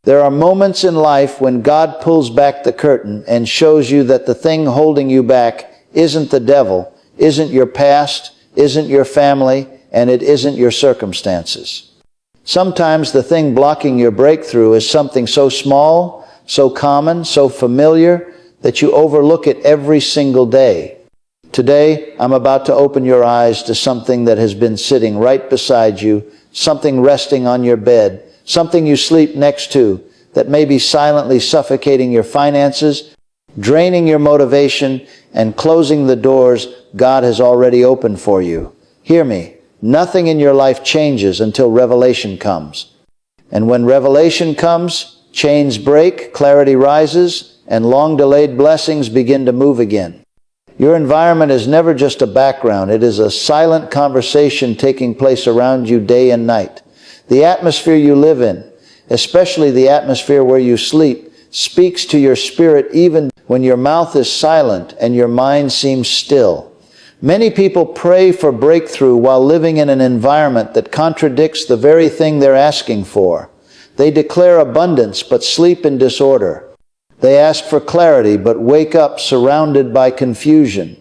There are moments in life when God pulls back the curtain and shows you that the thing holding you back isn't the devil, isn't your past, isn't your family, and it isn't your circumstances. Sometimes the thing blocking your breakthrough is something so small, so common, so familiar, that you overlook it every single day. Today, I'm about to open your eyes to something that has been sitting right beside you, something resting on your bed, something you sleep next to, that may be silently suffocating your finances, draining your motivation, and closing the doors God has already opened for you. Hear me. Nothing in your life changes until revelation comes. And when revelation comes, chains break, clarity rises, and long-delayed blessings begin to move again. Your environment is never just a background. It is a silent conversation taking place around you day and night. The atmosphere you live in, especially the atmosphere where you sleep, speaks to your spirit even when your mouth is silent and your mind seems still. Many people pray for breakthrough while living in an environment that contradicts the very thing they're asking for. They declare abundance but sleep in disorder. They ask for clarity but wake up surrounded by confusion.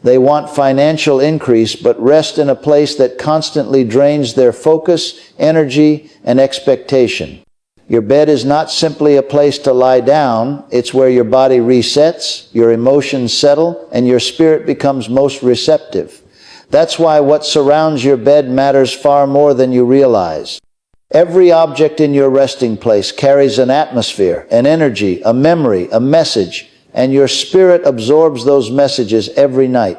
They want financial increase but rest in a place that constantly drains their focus, energy, and expectation. Your bed is not simply a place to lie down. It's where your body resets, your emotions settle, and your spirit becomes most receptive. That's why what surrounds your bed matters far more than you realize. Every object in your resting place carries an atmosphere, an energy, a memory, a message, and your spirit absorbs those messages every night.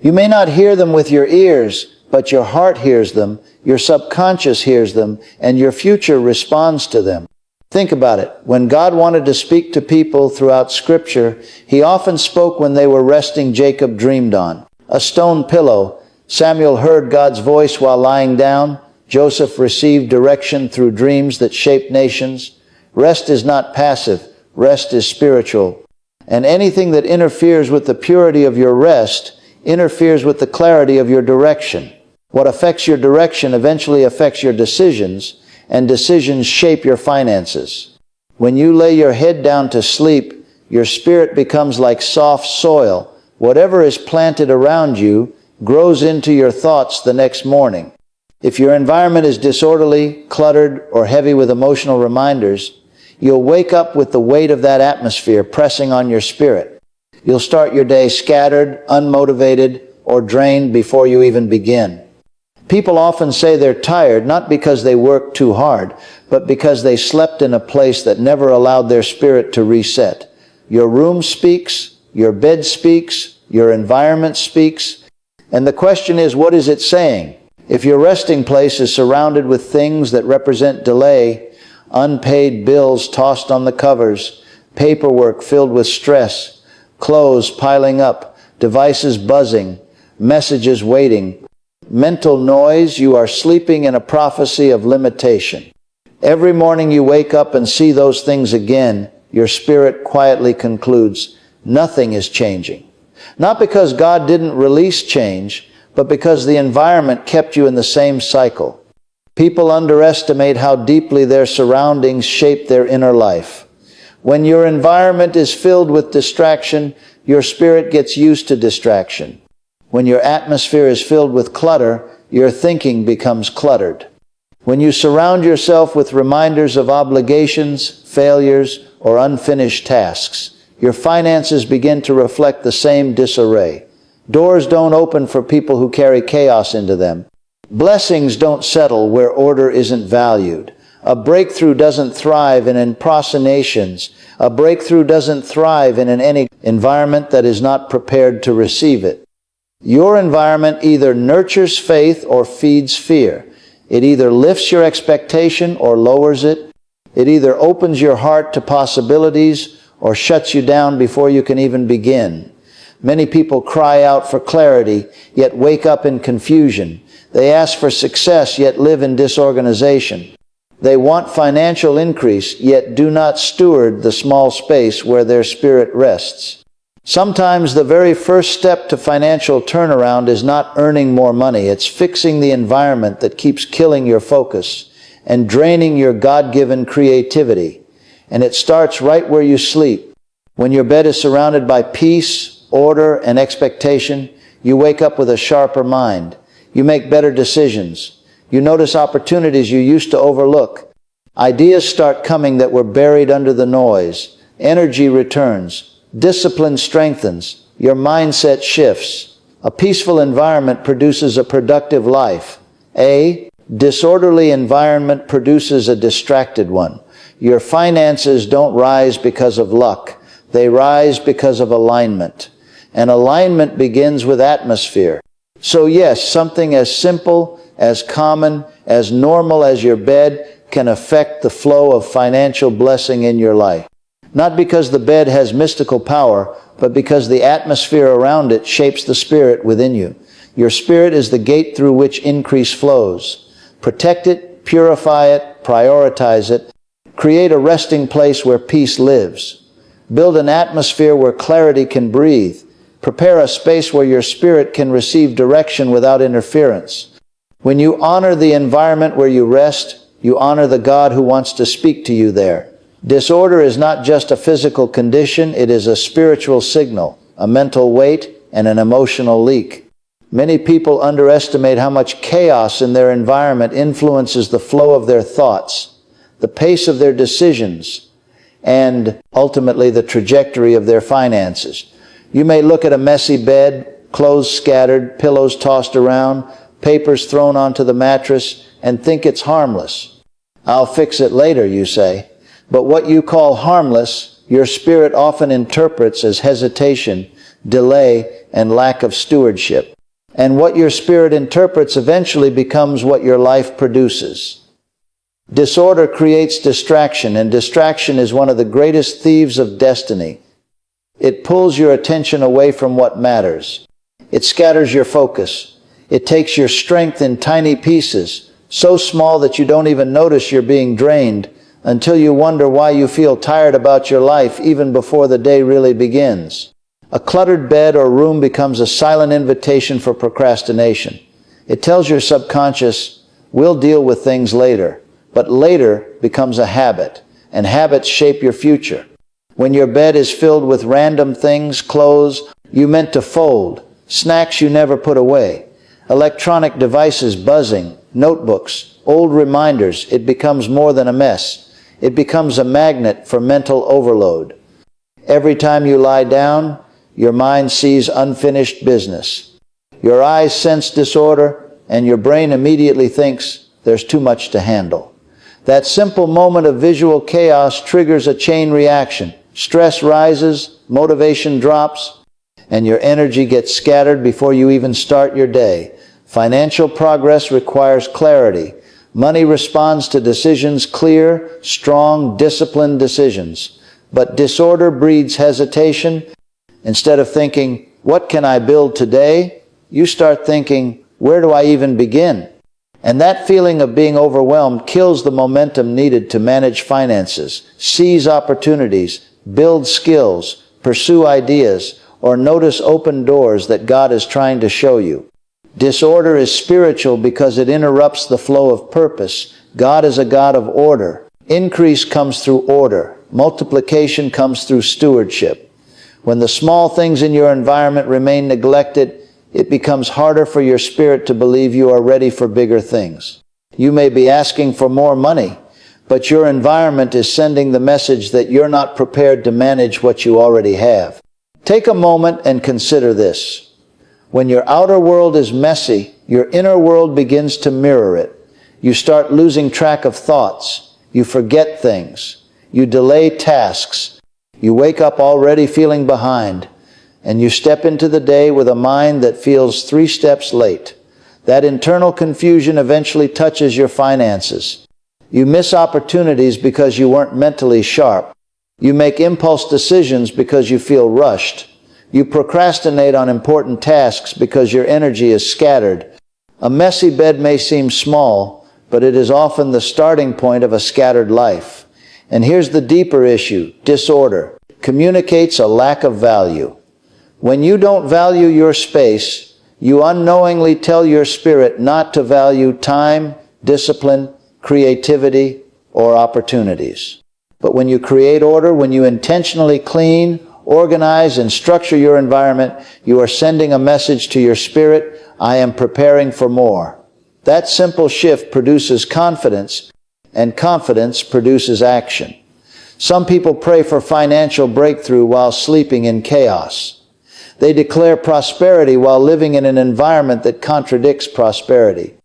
You may not hear them with your ears, but your heart hears them, your subconscious hears them, and your future responds to them. Think about it. When God wanted to speak to people throughout Scripture, He often spoke when they were resting. Jacob dreamed on a stone pillow. Samuel heard God's voice while lying down. Joseph received direction through dreams that shaped nations. Rest is not passive. Rest is spiritual. And anything that interferes with the purity of your rest interferes with the clarity of your direction. What affects your direction eventually affects your decisions, and decisions shape your finances. When you lay your head down to sleep, your spirit becomes like soft soil. Whatever is planted around you grows into your thoughts the next morning. If your environment is disorderly, cluttered, or heavy with emotional reminders, you'll wake up with the weight of that atmosphere pressing on your spirit. You'll start your day scattered, unmotivated, or drained before you even begin. People often say they're tired, not because they worked too hard, but because they slept in a place that never allowed their spirit to reset. Your room speaks, your bed speaks, your environment speaks. And the question is, what is it saying? If your resting place is surrounded with things that represent delay, unpaid bills tossed on the covers, paperwork filled with stress, clothes piling up, devices buzzing, messages waiting, mental noise, you are sleeping in a prophecy of limitation. Every morning you wake up and see those things again, your spirit quietly concludes, nothing is changing. Not because God didn't release change, but because the environment kept you in the same cycle. People underestimate how deeply their surroundings shape their inner life. When your environment is filled with distraction, your spirit gets used to distraction. When your atmosphere is filled with clutter, your thinking becomes cluttered. When you surround yourself with reminders of obligations, failures, or unfinished tasks, your finances begin to reflect the same disarray. Doors don't open for people who carry chaos into them. Blessings don't settle where order isn't valued. A breakthrough doesn't thrive in impersonations. A breakthrough doesn't thrive in any environment that is not prepared to receive it. Your environment either nurtures faith or feeds fear. It either lifts your expectation or lowers it. It either opens your heart to possibilities or shuts you down before you can even begin. Many people cry out for clarity, yet wake up in confusion. They ask for success, yet live in disorganization. They want financial increase, yet do not steward the small space where their spirit rests. Sometimes the very first step to financial turnaround is not earning more money. It's fixing the environment that keeps killing your focus and draining your God-given creativity. And it starts right where you sleep. When your bed is surrounded by peace, order, and expectation, you wake up with a sharper mind. You make better decisions. You notice opportunities you used to overlook. Ideas start coming that were buried under the noise. Energy returns. Discipline strengthens. Your mindset shifts. A peaceful environment produces a productive life. A disorderly environment produces a distracted one. Your finances don't rise because of luck. They rise because of alignment. And alignment begins with atmosphere. So yes, something as simple, as common, as normal as your bed can affect the flow of financial blessing in your life. Not because the bed has mystical power, but because the atmosphere around it shapes the spirit within you. Your spirit is the gate through which increase flows. Protect it, purify it, prioritize it. Create a resting place where peace lives. Build an atmosphere where clarity can breathe. Prepare a space where your spirit can receive direction without interference. When you honor the environment where you rest, you honor the God who wants to speak to you there. Disorder is not just a physical condition, it is a spiritual signal, a mental weight, and an emotional leak. Many people underestimate how much chaos in their environment influences the flow of their thoughts, the pace of their decisions, and ultimately the trajectory of their finances. You may look at a messy bed, clothes scattered, pillows tossed around, papers thrown onto the mattress, and think it's harmless. I'll fix it later, you say. But what you call harmless, your spirit often interprets as hesitation, delay, and lack of stewardship. And what your spirit interprets eventually becomes what your life produces. Disorder creates distraction, and distraction is one of the greatest thieves of destiny. It pulls your attention away from what matters. It scatters your focus. It takes your strength in tiny pieces, so small that you don't even notice you're being drained, until you wonder why you feel tired about your life even before the day really begins. A cluttered bed or room becomes a silent invitation for procrastination. It tells your subconscious, we'll deal with things later. But later becomes a habit, and habits shape your future. When your bed is filled with random things, clothes you meant to fold, snacks you never put away, electronic devices buzzing, notebooks, old reminders, it becomes more than a mess. It becomes a magnet for mental overload. Every time you lie down, your mind sees unfinished business. Your eyes sense disorder, and your brain immediately thinks there's too much to handle. That simple moment of visual chaos triggers a chain reaction. Stress rises, motivation drops, and your energy gets scattered before you even start your day. Financial progress requires clarity. Money responds to decisions, clear, strong, disciplined decisions. But disorder breeds hesitation. Instead of thinking, what can I build today? You start thinking, where do I even begin? And that feeling of being overwhelmed kills the momentum needed to manage finances, seize opportunities, build skills, pursue ideas, or notice open doors that God is trying to show you. Disorder is spiritual because it interrupts the flow of purpose. God is a God of order. Increase comes through order. Multiplication comes through stewardship. When the small things in your environment remain neglected, it becomes harder for your spirit to believe you are ready for bigger things. You may be asking for more money, but your environment is sending the message that you're not prepared to manage what you already have. Take a moment and consider this. When your outer world is messy, your inner world begins to mirror it. You start losing track of thoughts. You forget things. You delay tasks. You wake up already feeling behind. And you step into the day with a mind that feels 3 steps late. That internal confusion eventually touches your finances. You miss opportunities because you weren't mentally sharp. You make impulse decisions because you feel rushed. You procrastinate on important tasks because your energy is scattered. A messy bed may seem small, but it is often the starting point of a scattered life. And here's the deeper issue. Disorder communicates a lack of value. When you don't value your space, you unknowingly tell your spirit not to value time, discipline, creativity, or opportunities. But when you create order, when you intentionally clean, organize, and structure your environment, you are sending a message to your spirit, I am preparing for more. That simple shift produces confidence, and confidence produces action. Some people pray for financial breakthrough while sleeping in chaos. They declare prosperity while living in an environment that contradicts prosperity.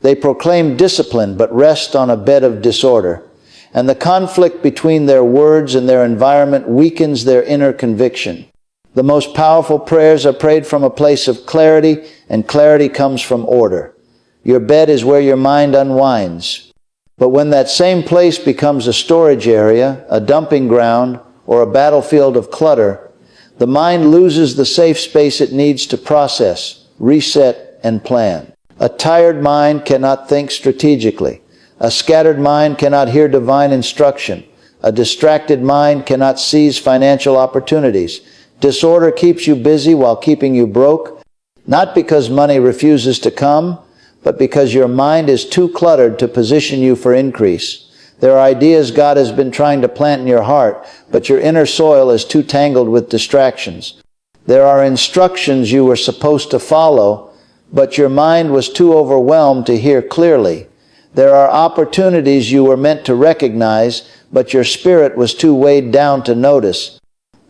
They proclaim discipline but rest on a bed of disorder. And the conflict between their words and their environment weakens their inner conviction. The most powerful prayers are prayed from a place of clarity, and clarity comes from order. Your bed is where your mind unwinds. But when that same place becomes a storage area, a dumping ground, or a battlefield of clutter, the mind loses the safe space it needs to process, reset, and plan. A tired mind cannot think strategically. A scattered mind cannot hear divine instruction. A distracted mind cannot seize financial opportunities. Disorder keeps you busy while keeping you broke, not because money refuses to come, but because your mind is too cluttered to position you for increase. There are ideas God has been trying to plant in your heart, but your inner soil is too tangled with distractions. There are instructions you were supposed to follow, but your mind was too overwhelmed to hear clearly. There are opportunities you were meant to recognize, but your spirit was too weighed down to notice.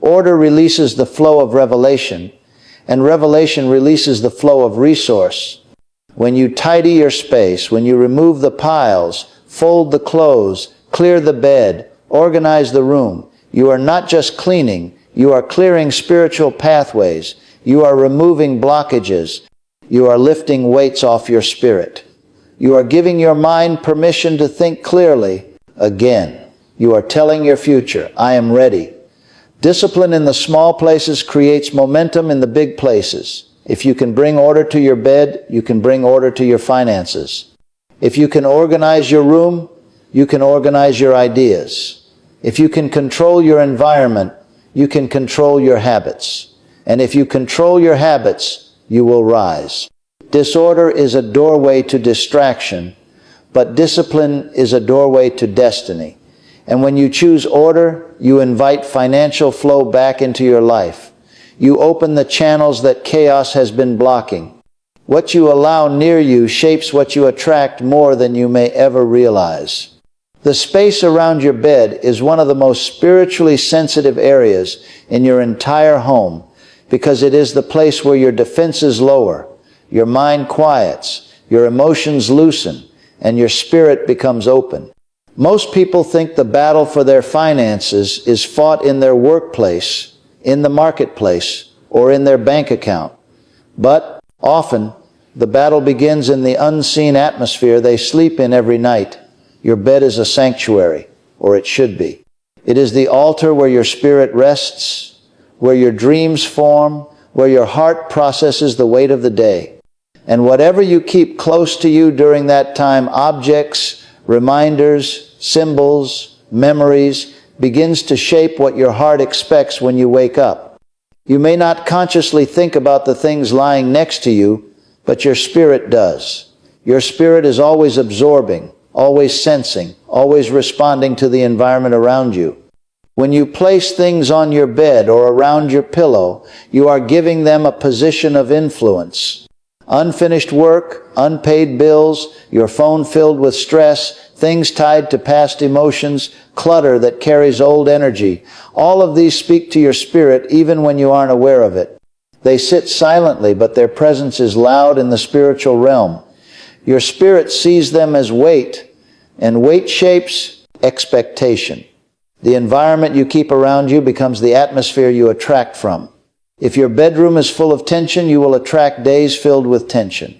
Order releases the flow of revelation, and revelation releases the flow of resource. When you tidy your space, when you remove the piles, fold the clothes, clear the bed, organize the room, you are not just cleaning, you are clearing spiritual pathways. You are removing blockages. You are lifting weights off your spirit. You are giving your mind permission to think clearly again. You are telling your future, I am ready. Discipline in the small places creates momentum in the big places. If you can bring order to your bed, you can bring order to your finances. If you can organize your room, you can organize your ideas. If you can control your environment, you can control your habits. And if you control your habits, you will rise. Disorder is a doorway to distraction, but discipline is a doorway to destiny. And when you choose order, you invite financial flow back into your life. You open the channels that chaos has been blocking. What you allow near you shapes what you attract more than you may ever realize. The space around your bed is one of the most spiritually sensitive areas in your entire home because it is the place where your defenses lower, your mind quiets, your emotions loosen, and your spirit becomes open. Most people think the battle for their finances is fought in their workplace, in the marketplace, or in their bank account. But often, the battle begins in the unseen atmosphere they sleep in every night. Your bed is a sanctuary, or it should be. It is the altar where your spirit rests, where your dreams form, where your heart processes the weight of the day. And whatever you keep close to you during that time, objects, reminders, symbols, memories, begins to shape what your heart expects when you wake up. You may not consciously think about the things lying next to you, but your spirit does. Your spirit is always absorbing, always sensing, always responding to the environment around you. When you place things on your bed or around your pillow, you are giving them a position of influence. Unfinished work, unpaid bills, your phone filled with stress, things tied to past emotions, clutter that carries old energy. All of these speak to your spirit even when you aren't aware of it. They sit silently, but their presence is loud in the spiritual realm. Your spirit sees them as weight, and weight shapes expectation. The environment you keep around you becomes the atmosphere you attract from. If your bedroom is full of tension, you will attract days filled with tension.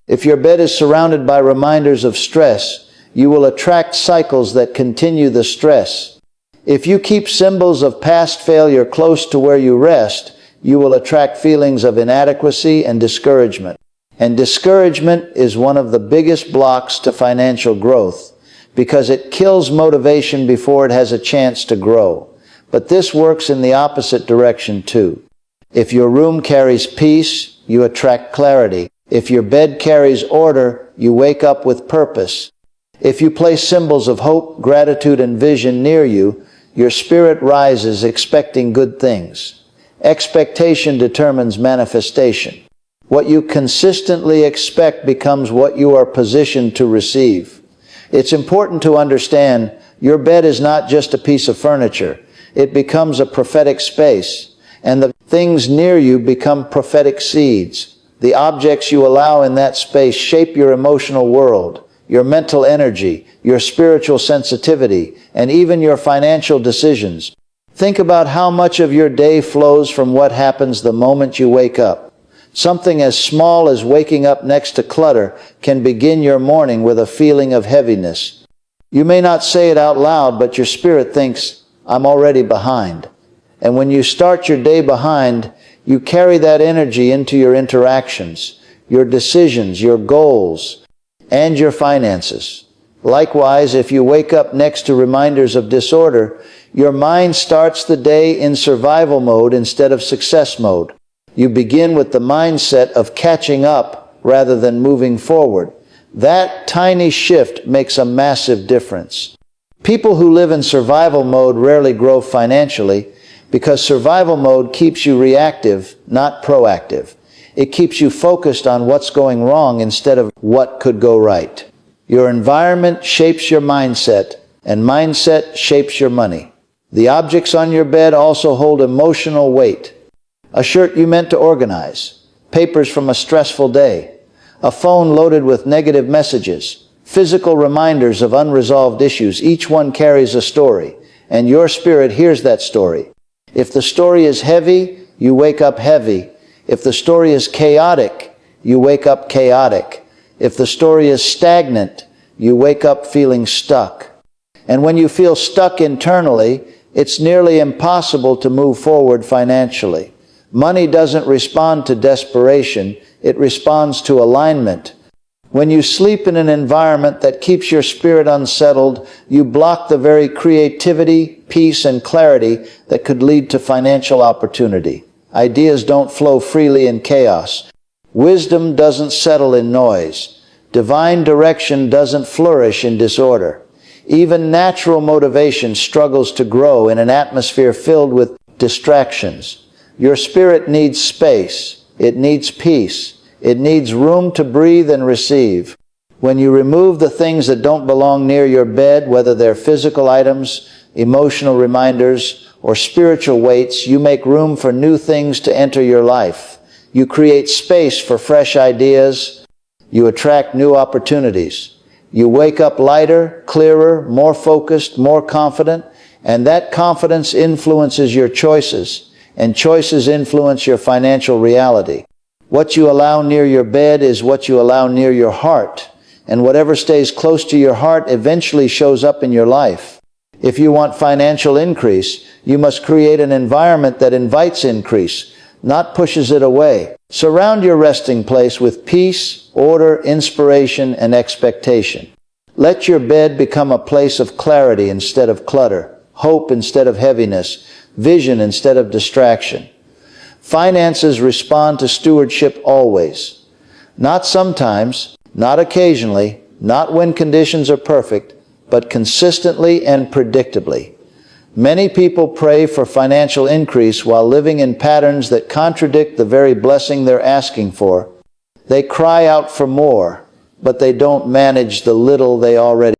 If your bed is surrounded by reminders of stress, you will attract cycles that continue the stress. If you keep symbols of past failure close to where you rest, you will attract feelings of inadequacy and discouragement. And discouragement is one of the biggest blocks to financial growth because it kills motivation before it has a chance to grow. But this works in the opposite direction too. If your room carries peace, you attract clarity. If your bed carries order, you wake up with purpose. If you place symbols of hope, gratitude, and vision near you, Your spirit rises expecting good things. Expectation determines manifestation. What you consistently expect becomes what you are positioned to receive. It's important to understand your bed is not just a piece of furniture. It becomes a prophetic space, and the things near you become prophetic seeds. The objects you allow in that space shape your emotional world, your mental energy, your spiritual sensitivity, and even your financial decisions. Think about how much of your day flows from what happens the moment you wake up. Something as small as waking up next to clutter can begin your morning with a feeling of heaviness. You may not say it out loud, but your spirit thinks, I'm already behind. And when you start your day behind, you carry that energy into your interactions, your decisions, your goals, and your finances. Likewise, if you wake up next to reminders of disorder, your mind starts the day in survival mode instead of success mode. You begin with the mindset of catching up rather than moving forward. That tiny shift makes a massive difference. People who live in survival mode rarely grow financially because survival mode keeps you reactive, not proactive. It keeps you focused on what's going wrong instead of what could go right. Your environment shapes your mindset, and mindset shapes your money. The objects on your bed also hold emotional weight. A shirt you meant to organize, papers from a stressful day, a phone loaded with negative messages, physical reminders of unresolved issues. Each one carries a story, and your spirit hears that story. If the story is heavy, you wake up heavy. If the story is chaotic, you wake up chaotic. If the story is stagnant, you wake up feeling stuck. And when you feel stuck internally, it's nearly impossible to move forward financially. Money doesn't respond to desperation, it responds to alignment. When you sleep in an environment that keeps your spirit unsettled, you block the very creativity, peace, and clarity that could lead to financial opportunity. Ideas don't flow freely in chaos. Wisdom doesn't settle in noise. Divine direction doesn't flourish in disorder. Even natural motivation struggles to grow in an atmosphere filled with distractions. Your spirit needs space. It needs peace. It needs room to breathe and receive. When you remove the things that don't belong near your bed, whether they're physical items, emotional reminders, or spiritual weights, you make room for new things to enter your life. You create space for fresh ideas. You attract new opportunities. You wake up lighter, clearer, more focused, more confident, and that confidence influences your choices, and choices influence your financial reality. What you allow near your bed is what you allow near your heart, and whatever stays close to your heart eventually shows up in your life. If you want financial increase, you must create an environment that invites increase, not pushes it away. Surround your resting place with peace, order, inspiration, and expectation. Let your bed become a place of clarity instead of clutter, hope instead of heaviness, vision instead of distraction. Finances respond to stewardship always. Not sometimes, not occasionally, not when conditions are perfect, but consistently and predictably. Many people pray for financial increase while living in patterns that contradict the very blessing they're asking for. They cry out for more, but they don't manage the little they already